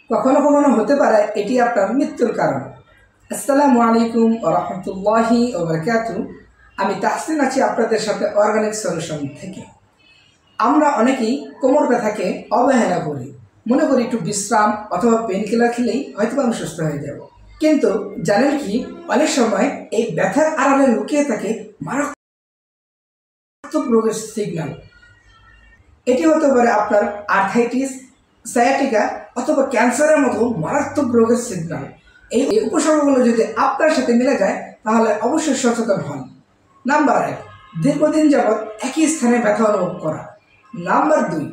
কখনো কখনো হতে পারে এটি আপনার মৃত্যুর কারণ। আসসালামু আলাইকুম ওয়া রাহমাতুল্লাহি ওয়া বারাকাতুহু। আমি তাহসিন আছি আপনাদের সাথে অর্গানিক সলিউশন থেকে। আমরা অনেকেই কোমর ব্যথাকে অবহেলা করি, মনে করি একটু বিশ্রাম অথবা পেন কিলার খেলেই হয়তো আমি সুস্থ হয়ে যাব। কিন্তু জানেন কি, অনেক সময় এই ব্যথার আড়ালে লুকিয়ে থাকে মারাত্মক রোগের সিগন্যাল। এটি হতে পারে আপনার আর্থাইটিস, সায়াটিকা অথবা ক্যান্সারের মতো মারাত্মক রোগের সিগন্যাল। এই উপসর্গগুলো যদি আপনার সাথে মিলে যায় তাহলে অবশ্যই সচেতন হন। নাম্বার 1, দীর্ঘদিন যাবৎ একই স্থানে ব্যথা অনুভব করা। নাম্বার 2,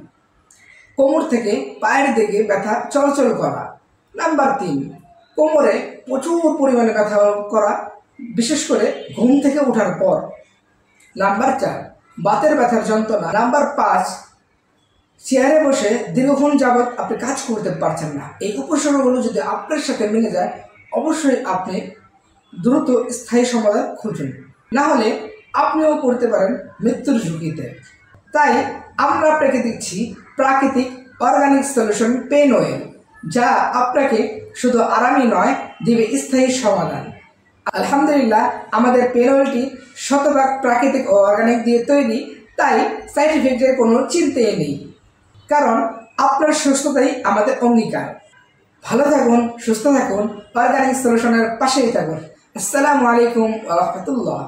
কোমর থেকে পায়ের দিকে ব্যথা চলাচল করা। নাম্বার 3, কোমরে প্রচুর পরিমাণে ব্যথা অনুভব করা, বিশেষ করে ঘুম থেকে ওঠার পর। নাম্বার 4, বাতের ব্যথার যন্ত্রণা। নাম্বার 5, চেয়ারে বসে দীর্ঘক্ষণ যাবৎ আপনি কাজ করতে পারছেন না। এই উপসর্গগুলো যদি আপনার সাথে মিলে যায় অবশ্যই আপনি দ্রুত স্থায়ী সমাধান খুঁজুন, না হলে আপনিও পড়তে পারেন মৃত্যুর ঝুঁকিতে। তাই আমরা আপনাকে দিচ্ছি প্রাকৃতিক অর্গানিক সলিউশন পেন অয়েল, যা আপনাকে শুধু আরামই নয়, দিবে স্থায়ী সমাধান। আলহামদুলিল্লাহ, আমাদের পেন অয়েলটি শতভাগ প্রাকৃতিক ও অর্গানিক দিয়ে তৈরি, তাই সাইড ইফেক্টের কোনো চিন্তাই নেই, কারণ আপনার সুস্থতাই আমাদের অঙ্গীকার। ভালো থাকুন, সুস্থ থাকুন, অর্গানিক সলিউশনের পাশেই থাকুন। আসসালামু আলাইকুম ওয়া রাহমাতুল্লাহ।